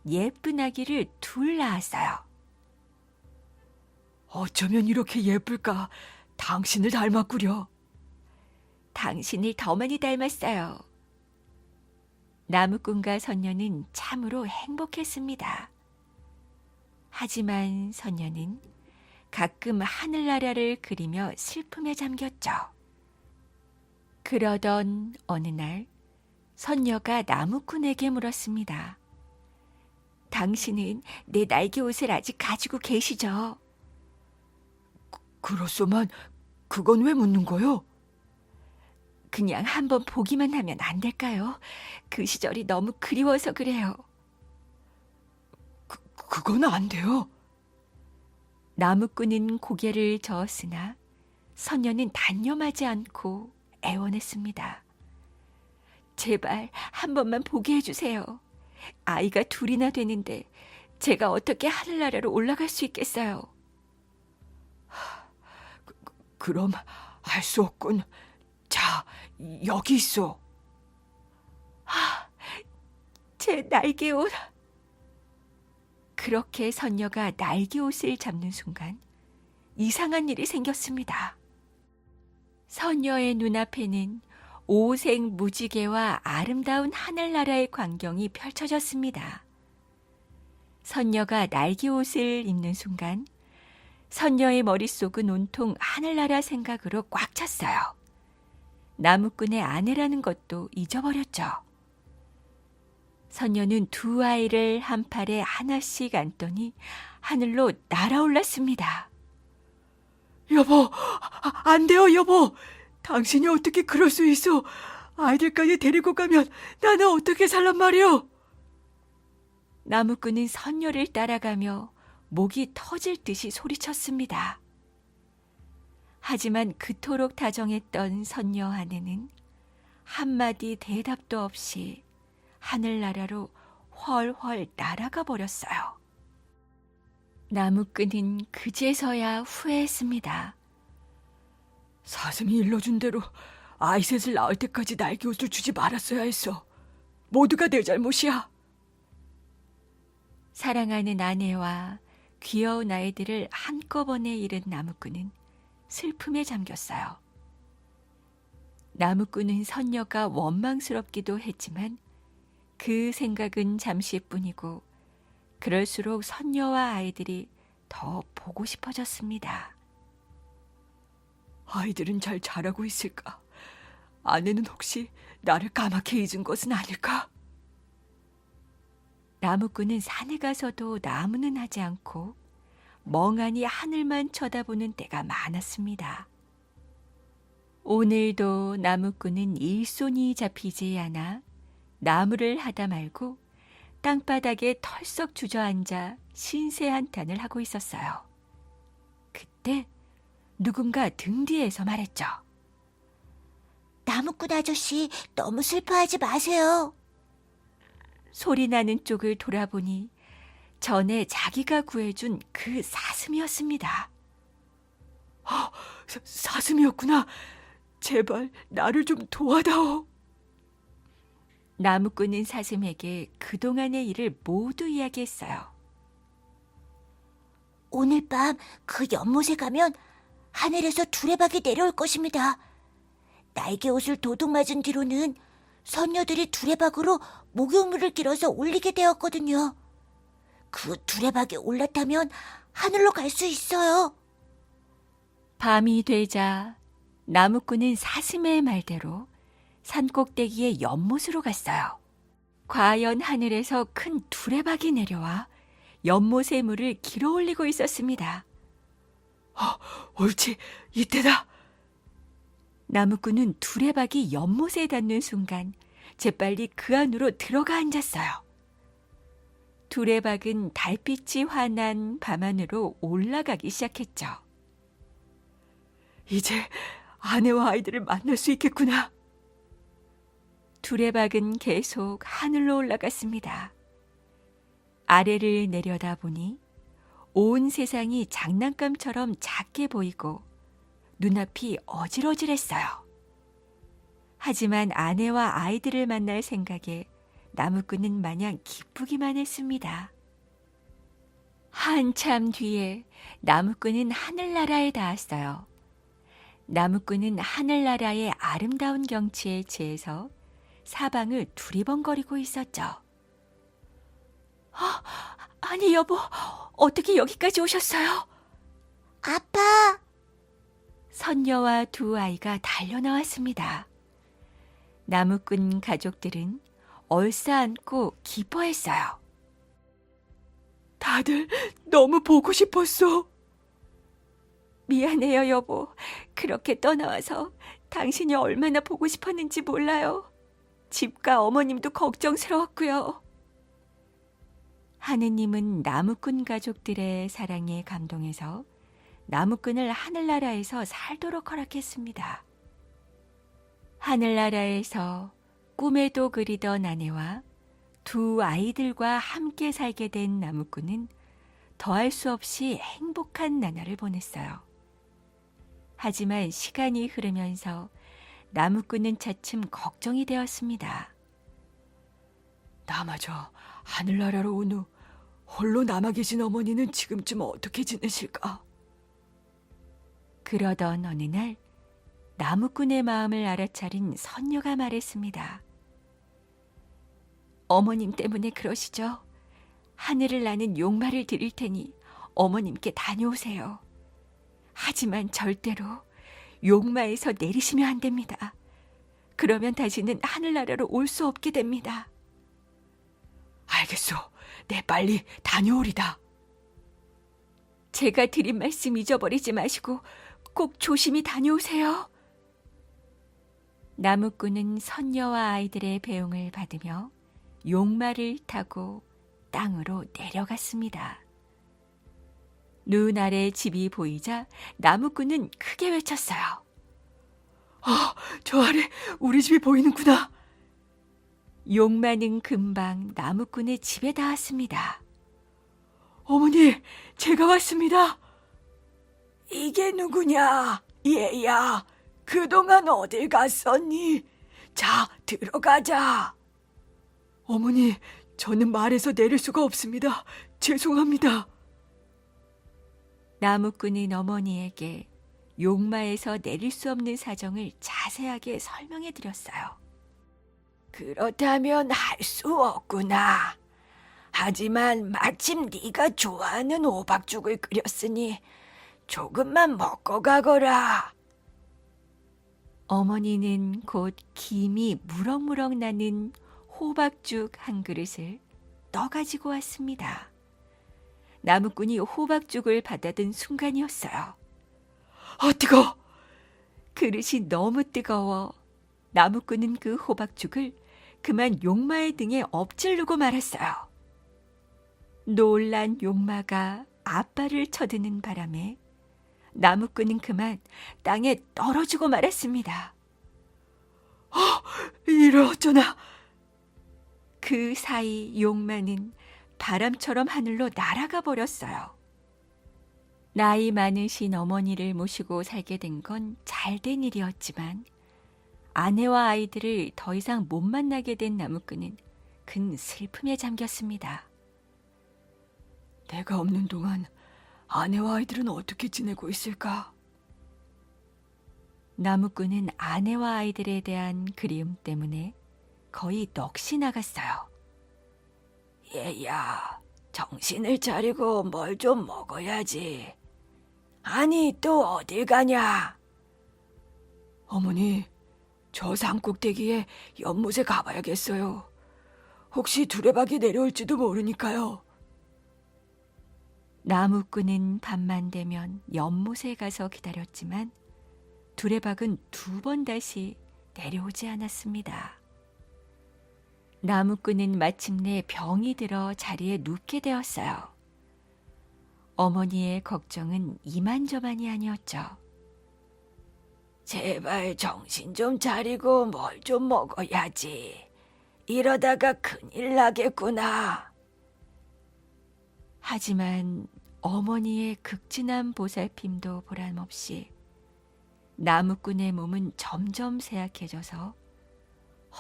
예쁜 아기를 둘 낳았어요. 어쩌면 이렇게 예쁠까? 당신을 닮았구려. 당신을 더 많이 닮았어요. 나무꾼과 선녀는 참으로 행복했습니다. 하지만 선녀는 가끔 하늘나라를 그리며 슬픔에 잠겼죠. 그러던 어느 날 선녀가 나무꾼에게 물었습니다. 당신은 내 날개 옷을 아직 가지고 계시죠? 그렇소만 그건 왜 묻는 거요? 그냥 한번 보기만 하면 안 될까요? 그 시절이 너무 그리워서 그래요. 그건 안 돼요. 나무꾼은 고개를 저었으나 선녀는 단념하지 않고 애원했습니다. 제발 한 번만 보게 해주세요. 아이가 둘이나 되는데 제가 어떻게 하늘나라로 올라갈 수 있겠어요? 그럼 할 수 없군. 자, 여기 있어. 제 날개옷. 그렇게 선녀가 날개옷을 잡는 순간 이상한 일이 생겼습니다. 선녀의 눈앞에는 오색 무지개와 아름다운 하늘나라의 광경이 펼쳐졌습니다. 선녀가 날개옷을 입는 순간 선녀의 머릿속은 온통 하늘나라 생각으로 꽉 찼어요. 나무꾼의 아내라는 것도 잊어버렸죠. 선녀는 두 아이를 한 팔에 하나씩 안더니 하늘로 날아올랐습니다. 여보, 안 돼요, 여보. 당신이 어떻게 그럴 수 있어? 아이들까지 데리고 가면 나는 어떻게 살란 말이오? 나무꾼은 선녀를 따라가며 목이 터질 듯이 소리쳤습니다. 하지만 그토록 다정했던 선녀 아내는 한마디 대답도 없이 하늘나라로 훨훨 날아가 버렸어요. 나무꾼은 그제서야 후회했습니다. 사슴이 일러준 대로 아이 셋을 낳을 때까지 날개옷을 주지 말았어야 했어. 모두가 내 잘못이야. 사랑하는 아내와 귀여운 아이들을 한꺼번에 잃은 나무꾼은 슬픔에 잠겼어요. 나무꾼은 선녀가 원망스럽기도 했지만 그 생각은 잠시뿐이고 그럴수록 선녀와 아이들이 더 보고 싶어졌습니다. 아이들은 잘 자라고 있을까? 아내는 혹시 나를 까맣게 잊은 것은 아닐까? 나무꾼은 산에 가서도 나무는 하지 않고 멍하니 하늘만 쳐다보는 때가 많았습니다. 오늘도 나무꾼은 일손이 잡히지 않아 나무를 하다 말고 땅바닥에 털썩 주저앉아 신세 한탄을 하고 있었어요. 그때 누군가 등 뒤에서 말했죠. 나무꾼 아저씨, 너무 슬퍼하지 마세요. 소리 나는 쪽을 돌아보니 전에 자기가 구해준 그 사슴이었습니다. 사슴이었구나. 제발 나를 좀 도와다오. 나무꾼은 사슴에게 그동안의 일을 모두 이야기했어요. 오늘 밤 그 연못에 가면 하늘에서 두레박이 내려올 것입니다. 날개옷을 도둑 맞은 뒤로는 선녀들이 두레박으로 목욕물을 길어서 올리게 되었거든요. 그 두레박에 올랐다면 하늘로 갈 수 있어요. 밤이 되자 나무꾼은 사슴의 말대로 산꼭대기의 연못으로 갔어요. 과연 하늘에서 큰 두레박이 내려와 연못의 물을 길어 올리고 있었습니다. 옳지, 이때다. 나무꾼은 두레박이 연못에 닿는 순간 재빨리 그 안으로 들어가 앉았어요. 두레박은 달빛이 환한 밤하늘로 올라가기 시작했죠. 이제 아내와 아이들을 만날 수 있겠구나. 두레박은 계속 하늘로 올라갔습니다. 아래를 내려다보니 온 세상이 장난감처럼 작게 보이고 눈앞이 어질어질했어요. 하지만 아내와 아이들을 만날 생각에 나무꾼은 마냥 기쁘기만 했습니다. 한참 뒤에 나무꾼은 하늘나라에 닿았어요. 나무꾼은 하늘나라의 아름다운 경치에 취해서 사방을 두리번거리고 있었죠. 아니 여보, 어떻게 여기까지 오셨어요? 아빠, 선녀와 두 아이가 달려나왔습니다. 나무꾼 가족들은 얼싸안고 기뻐했어요. 다들 너무 보고 싶었어. 미안해요 여보. 그렇게 떠나와서 당신이 얼마나 보고 싶었는지 몰라요. 집과 어머님도 걱정스러웠고요. 하느님은 나무꾼 가족들의 사랑에 감동해서 나무꾼을 하늘나라에서 살도록 허락했습니다. 하늘나라에서 꿈에도 그리던 아내와 두 아이들과 함께 살게 된 나무꾼은 더할 수 없이 행복한 나날을 보냈어요. 하지만 시간이 흐르면서 나무꾼은 차츰 걱정이 되었습니다. 나마저 하늘나라로 온 후 홀로 남아 계신 어머니는 지금쯤 어떻게 지내실까? 그러던 어느 날 나무꾼의 마음을 알아차린 선녀가 말했습니다. 어머님 때문에 그러시죠? 하늘을 나는 용마를 드릴 테니 어머님께 다녀오세요. 하지만 절대로 용마에서 내리시면 안 됩니다. 그러면 다시는 하늘나라로 올 수 없게 됩니다. 알겠소. 내 빨리 다녀오리다. 제가 드린 말씀 잊어버리지 마시고 꼭 조심히 다녀오세요. 나무꾼은 선녀와 아이들의 배웅을 받으며 용마를 타고 땅으로 내려갔습니다. 눈 아래 집이 보이자 나무꾼은 크게 외쳤어요. 저 아래 우리 집이 보이는구나. 용마는 금방 나무꾼의 집에 닿았습니다. 어머니, 제가 왔습니다. 이게 누구냐? 얘야, 그동안 어딜 갔었니? 자, 들어가자. 어머니, 저는 말에서 내릴 수가 없습니다. 죄송합니다. 나무꾼은 어머니에게 용마에서 내릴 수 없는 사정을 자세하게 설명해 드렸어요. 그렇다면 할 수 없구나. 하지만 마침 네가 좋아하는 호박죽을 끓였으니 조금만 먹고 가거라. 어머니는 곧 김이 무럭무럭 나는 호박죽 한 그릇을 떠가지고 왔습니다. 나무꾼이 호박죽을 받아든 순간이었어요. 뜨거워. 그릇이 너무 뜨거워 나무꾼은 그 호박죽을 그만 용마의 등에 엎질르고 말았어요. 놀란 용마가 앞발을 쳐드는 바람에 나무꾼은 그만 땅에 떨어지고 말았습니다. 이를 어쩌나. 그 사이 용마는 바람처럼 하늘로 날아가 버렸어요. 나이 많으신 어머니를 모시고 살게 된 건 잘된 일이었지만 아내와 아이들을 더 이상 못 만나게 된 나무꾼은 큰 슬픔에 잠겼습니다. 내가 없는 동안 아내와 아이들은 어떻게 지내고 있을까? 나무꾼은 아내와 아이들에 대한 그리움 때문에 거의 넋이 나갔어요. 얘야, 정신을 차리고 뭘 좀 먹어야지. 아니, 또 어딜 가냐? 어머니, 저 산꼭대기에 연못에 가봐야겠어요. 혹시 두레박이 내려올지도 모르니까요. 나무꾼은 밤만 되면 연못에 가서 기다렸지만 두레박은 2번 다시 내려오지 않았습니다. 나무꾼은 마침내 병이 들어 자리에 눕게 되었어요. 어머니의 걱정은 이만저만이 아니었죠. 제발 정신 좀 차리고 뭘 좀 먹어야지. 이러다가 큰일 나겠구나. 하지만 어머니의 극진한 보살핌도 보람없이 나무꾼의 몸은 점점 쇠약해져서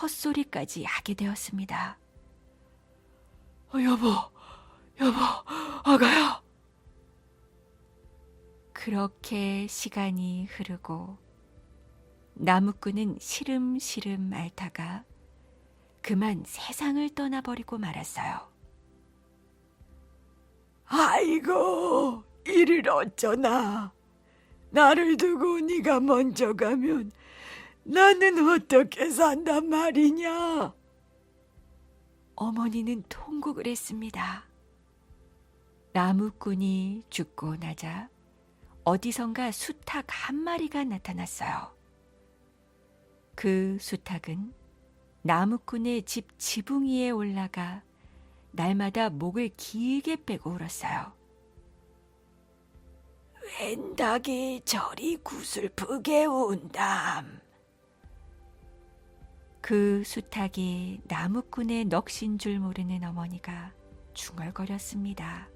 헛소리까지 하게 되었습니다. 여보, 아가야. 그렇게 시간이 흐르고 나무꾼은 시름시름 앓다가 그만 세상을 떠나버리고 말았어요. 아이고, 이를 어쩌나. 나를 두고 네가 먼저 가면 나는 어떻게 산단 말이냐. 어머니는 통곡을 했습니다. 나무꾼이 죽고 나자 어디선가 수탉 한 마리가 나타났어요. 그 수탉은 나무꾼의 집 지붕 위에 올라가 날마다 목을 길게 빼고 울었어요. 웬 닭이 저리 구슬프게 운담. 그 수탉이 나무꾼의 넋인 줄 모르는 어머니가 중얼거렸습니다.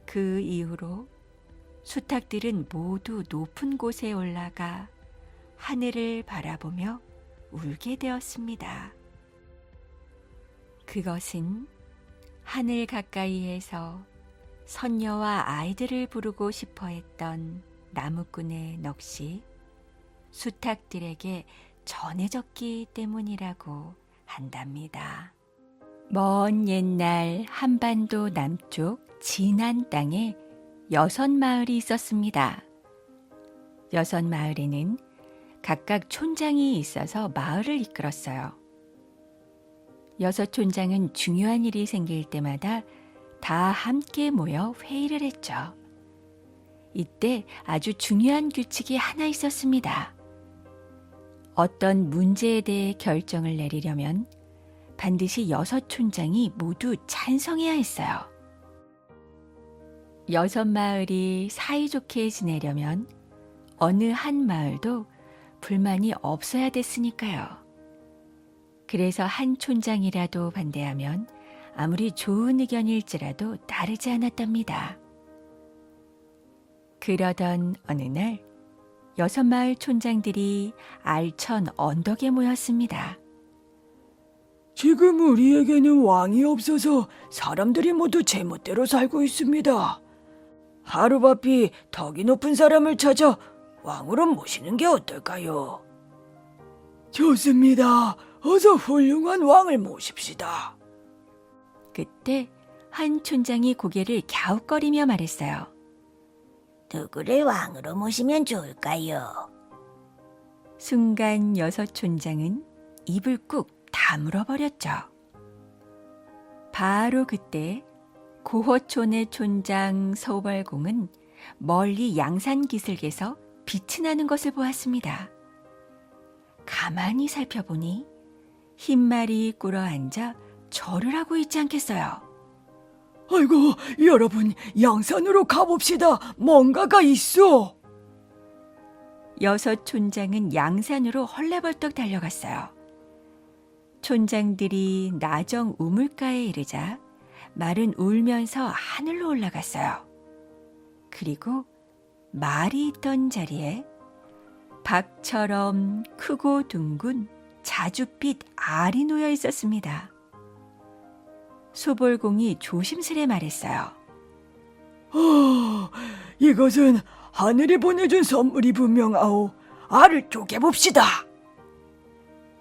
그 이후로 수탉들은 모두 높은 곳에 올라가 하늘을 바라보며 울게 되었습니다. 그것은 하늘 가까이에서 선녀와 아이들을 부르고 싶어 했던 나무꾼의 넋이 수탉들에게 전해졌기 때문이라고 한답니다. 먼 옛날 한반도 남쪽 진안 땅에 6마을이 있었습니다. 6마을에는 각각 촌장이 있어서 마을을 이끌었어요. 6촌장은 중요한 일이 생길 때마다 다 함께 모여 회의를 했죠. 이때 아주 중요한 규칙이 하나 있었습니다. 어떤 문제에 대해 결정을 내리려면 반드시 6촌장이 모두 찬성해야 했어요. 6마을이 사이좋게 지내려면 어느 한 마을도 불만이 없어야 됐으니까요. 그래서 한 촌장이라도 반대하면 아무리 좋은 의견일지라도 따르지 않았답니다. 그러던 어느 날 6마을 촌장들이 알천 언덕에 모였습니다. 지금 우리에게는 왕이 없어서 사람들이 모두 제멋대로 살고 있습니다. 하루바삐 덕이 높은 사람을 찾아 왕으로 모시는 게 어떨까요? 좋습니다. 어서 훌륭한 왕을 모십시다. 그때 한 촌장이 고개를 갸웃거리며 말했어요. 누구를 왕으로 모시면 좋을까요? 순간 6촌장은 입을 꾹 다물어버렸죠. 바로 그때 고호촌의 촌장 서벌공은 멀리 양산 기슭에서 빛이 나는 것을 보았습니다. 가만히 살펴보니 흰말이 꿇어앉아 절을 하고 있지 않겠어요. 아이고, 여러분, 양산으로 가봅시다. 뭔가가 있어. 6촌장은 양산으로 헐레벌떡 달려갔어요. 촌장들이 나정 우물가에 이르자 말은 울면서 하늘로 올라갔어요. 그리고 말이 있던 자리에 박처럼 크고 둥근 자줏빛 알이 놓여 있었습니다. 소벌공이 조심스레 말했어요. 이것은 하늘이 보내준 선물이 분명하오. 알을 쪼개봅시다.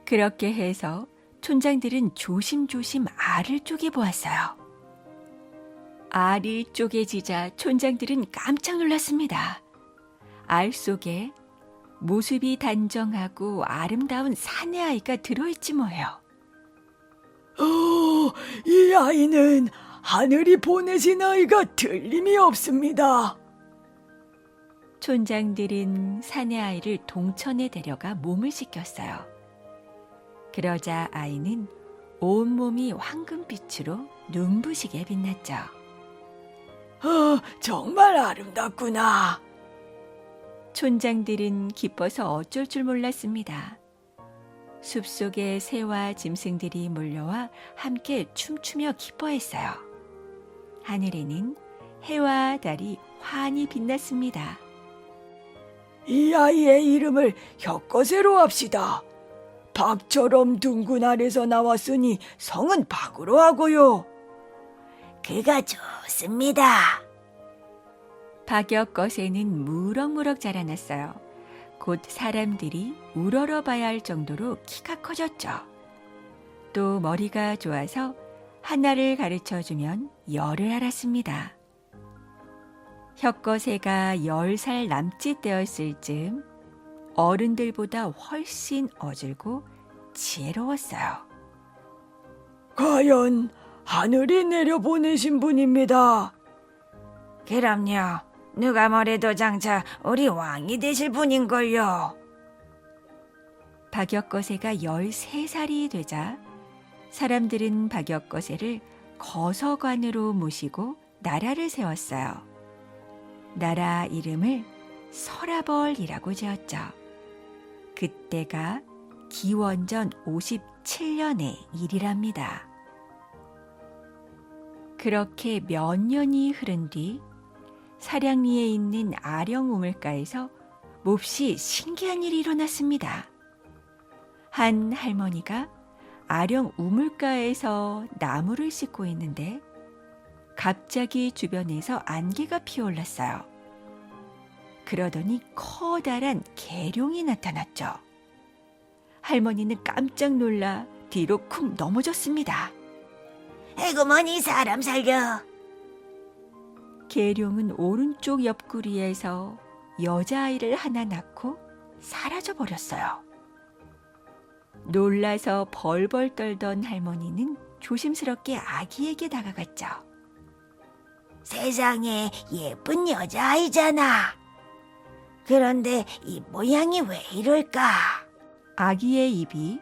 그렇게 해서 촌장들은 조심조심 알을 쪼개보았어요. 알이 쪼개지자 촌장들은 깜짝 놀랐습니다. 알 속에 모습이 단정하고 아름다운 사내 아이가 들어있지 뭐예요. 이 아이는 하늘이 보내신 아이가 틀림이 없습니다. 촌장들은 사내 아이를 동천에 데려가 몸을 씻겼어요. 그러자 아이는 온몸이 황금빛으로 눈부시게 빛났죠. 정말 아름답구나. 촌장들은 기뻐서 어쩔 줄 몰랐습니다. 숲속에 새와 짐승들이 몰려와 함께 춤추며 기뻐했어요. 하늘에는 해와 달이 환히 빛났습니다. 이 아이의 이름을 혁거세로 합시다. 박처럼 둥근 알에서 나왔으니 성은 박으로 하고요. 그가 좋습니다. 박역거새는 무럭무럭 자라났어요. 곧 사람들이 우러러 봐야 할 정도로 키가 커졌죠. 또 머리가 좋아서 하나를 가르쳐주면 열을 알았습니다. 혁거새가 10살 남짓 되었을 즈음 어른들보다 훨씬 어질고 지혜로웠어요. 과연 하늘이 내려보내신 분입니다. 그럼요. 누가 뭐래도 장차 우리 왕이 되실 분인걸요. 박역거새가 13살이 되자 사람들은 박역거새를 거서관으로 모시고 나라를 세웠어요. 나라 이름을 서라벌이라고 지었죠. 그때가 기원전 57년의 일이랍니다. 그렇게 몇 년이 흐른 뒤 사량리에 있는 아령 우물가에서 몹시 신기한 일이 일어났습니다. 한 할머니가 아령 우물가에서 나무를 씻고 있는데 갑자기 주변에서 안개가 피어올랐어요. 그러더니 커다란 계룡이 나타났죠. 할머니는 깜짝 놀라 뒤로 쿵 넘어졌습니다. 에구머니 사람 살려. 계룡은 오른쪽 옆구리에서 여자아이를 하나 낳고 사라져버렸어요. 놀라서 벌벌 떨던 할머니는 조심스럽게 아기에게 다가갔죠. 세상에 예쁜 여자아이잖아. 그런데 이 모양이 왜 이럴까? 아기의 입이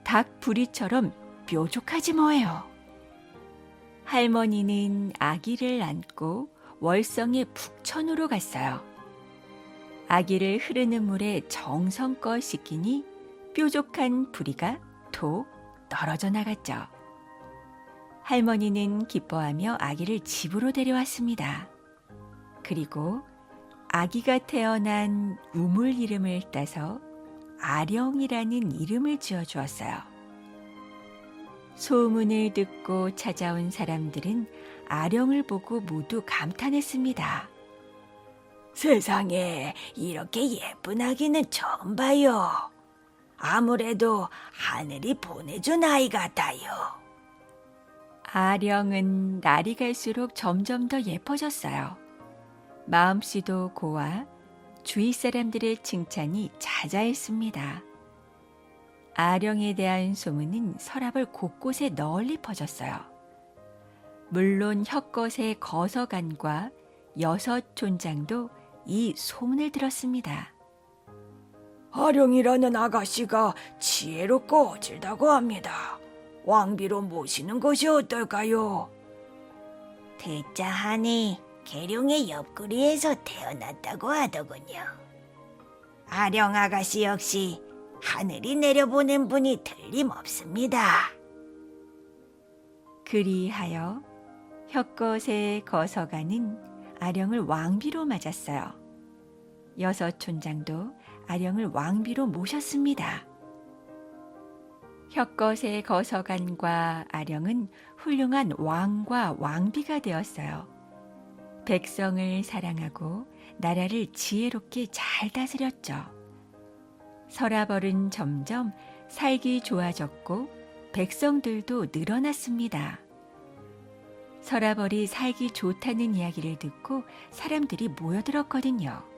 닭 부리처럼 뾰족하지 뭐예요. 할머니는 아기를 안고 월성의 북천으로 갔어요. 아기를 흐르는 물에 정성껏 씻기니 뾰족한 부리가 톡 떨어져 나갔죠. 할머니는 기뻐하며 아기를 집으로 데려왔습니다. 그리고 아기가 태어난 우물 이름을 따서 아령이라는 이름을 지어주었어요. 소문을 듣고 찾아온 사람들은 아령을 보고 모두 감탄했습니다. 세상에 이렇게 예쁜 아기는 처음 봐요. 아무래도 하늘이 보내준 아이 같아요. 아령은 날이 갈수록 점점 더 예뻐졌어요. 마음씨도 고와 주위 사람들의 칭찬이 자자했습니다. 아령에 대한 소문은 서랍을 곳곳에 널리 퍼졌어요. 물론 혁거새 거서관과 6촌장도 이 소문을 들었습니다. 아령이라는 아가씨가 지혜롭고 어질다고 합니다. 왕비로 모시는 것이 어떨까요? 듣자 하니 계룡의 옆구리에서 태어났다고 하더군요. 아령 아가씨 역시 하늘이 내려보낸 분이 틀림없습니다. 그리하여 혁거새 거서관은 아령을 왕비로 맞았어요. 6촌장도 아령을 왕비로 모셨습니다. 혁거새 거서관과 아령은 훌륭한 왕과 왕비가 되었어요. 백성을 사랑하고 나라를 지혜롭게 잘 다스렸죠. 서라벌은 점점 살기 좋아졌고 백성들도 늘어났습니다. 서라벌이 살기 좋다는 이야기를 듣고 사람들이 모여들었거든요.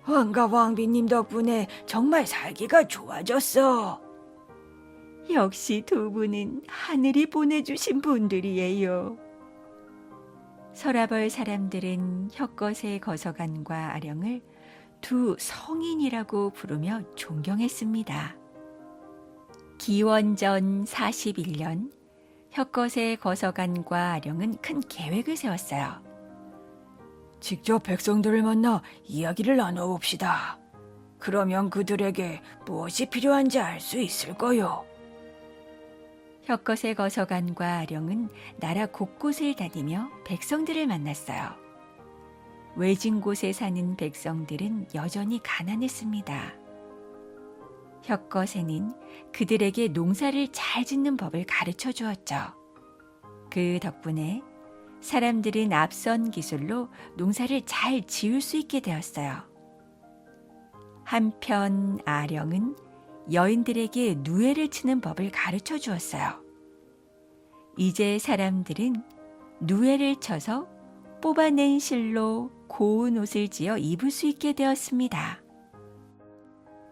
왕과 왕비님 덕분에 정말 살기가 좋아졌어. 역시 두 분은 하늘이 보내주신 분들이에요. 서라벌 사람들은 혁거새 거서관과 아령을 두 성인이라고 부르며 존경했습니다. 기원전 41년 혁거새 거서관과 아령은 큰 계획을 세웠어요. 직접 백성들을 만나 이야기를 나눠봅시다. 그러면 그들에게 무엇이 필요한지 알 수 있을 거요. 혁거새 거서관과 아령은 나라 곳곳을 다니며 백성들을 만났어요. 외진 곳에 사는 백성들은 여전히 가난했습니다. 혁거새는 그들에게 농사를 잘 짓는 법을 가르쳐 주었죠. 그 덕분에 사람들은 앞선 기술로 농사를 잘 지을 수 있게 되었어요. 한편 아령은 여인들에게 누에를 치는 법을 가르쳐 주었어요. 이제 사람들은 누에를 쳐서 뽑아낸 실로 고운 옷을 지어 입을 수 있게 되었습니다.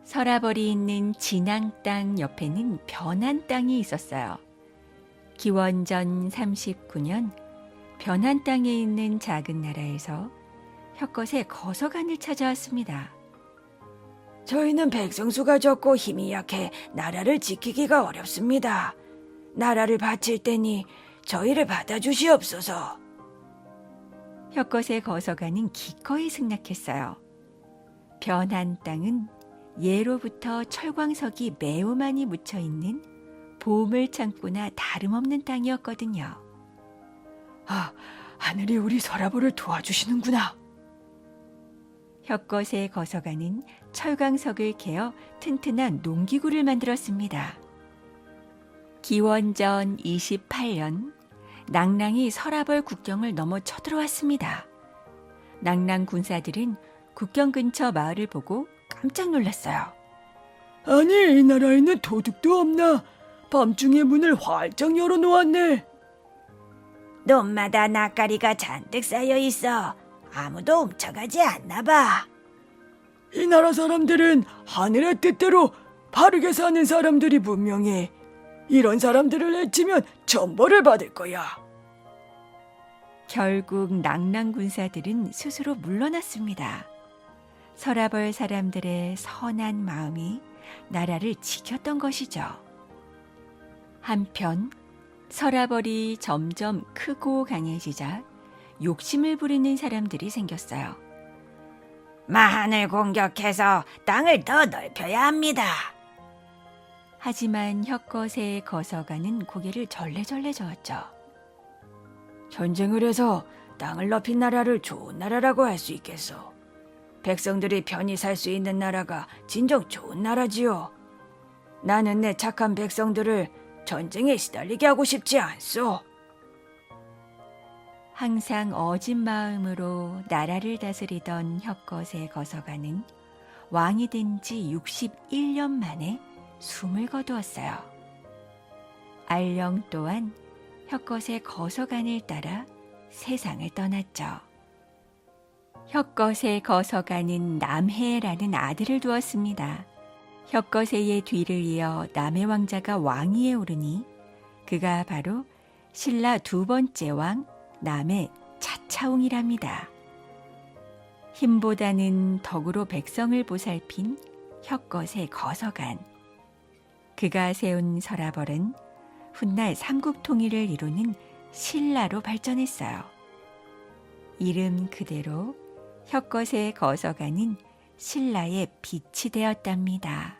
서라벌이 있는 진앙 땅 옆에는 변한 땅이 있었어요. 기원전 39년 변한 땅에 있는 작은 나라에서 혁것의 거서관을 찾아왔습니다. 저희는 백성수가 적고 힘이 약해 나라를 지키기가 어렵습니다. 나라를 바칠 테니 저희를 받아주시옵소서. 혁것의 거서관은 기꺼이 승낙했어요. 변한 땅은 예로부터 철광석이 매우 많이 묻혀있는 보물 창고나 다름없는 땅이었거든요. 아, 하늘이 우리 서라벌을 도와주시는구나. 혁것의 거서관은 철광석을 캐어 튼튼한 농기구를 만들었습니다. 기원전 28년 낭랑이 서라벌 국경을 넘어 쳐들어왔습니다. 낭랑 군사들은 국경 근처 마을을 보고 깜짝 놀랐어요. 아니, 이 나라에는 도둑도 없나? 밤중에 문을 활짝 열어놓았네. 논마다 낯가리가 잔뜩 쌓여 있어. 아무도 훔쳐가지 않나 봐. 이 나라 사람들은 하늘의 뜻대로 바르게 사는 사람들이 분명해. 이런 사람들을 해치면 천벌을 받을 거야. 결국 낭랑 군사들은 스스로 물러났습니다. 서라벌 사람들의 선한 마음이 나라를 지켰던 것이죠. 한편 서라벌이 점점 크고 강해지자 욕심을 부리는 사람들이 생겼어요. 마한을 공격해서 땅을 더 넓혀야 합니다. 하지만 혁것의 거서관은 고개를 절레절레 저었죠. 전쟁을 해서 땅을 넓힌 나라를 좋은 나라라고 할 수 있겠어. 백성들이 편히 살 수 있는 나라가 진정 좋은 나라지요. 나는 내 착한 백성들을 전쟁에 시달리게 하고 싶지 않소. 항상 어진 마음으로 나라를 다스리던 혁것의 거서관은 왕이 된 지 61년 만에 숨을 거두었어요. 알령 또한 혁것의 거서관을 따라 세상을 떠났죠. 혁것의 거서관은 남해라는 아들을 두었습니다. 혁거세의 뒤를 이어 남의 왕자가 왕위에 오르니 그가 바로 신라 두 번째 왕 남의 차차웅이랍니다. 힘보다는 덕으로 백성을 보살핀 혁것의 거서관. 그가 세운 서라벌은 훗날 삼국 통일을 이루는 신라로 발전했어요. 이름 그대로 혁것의 거서관은 신라의 빛이 되었답니다.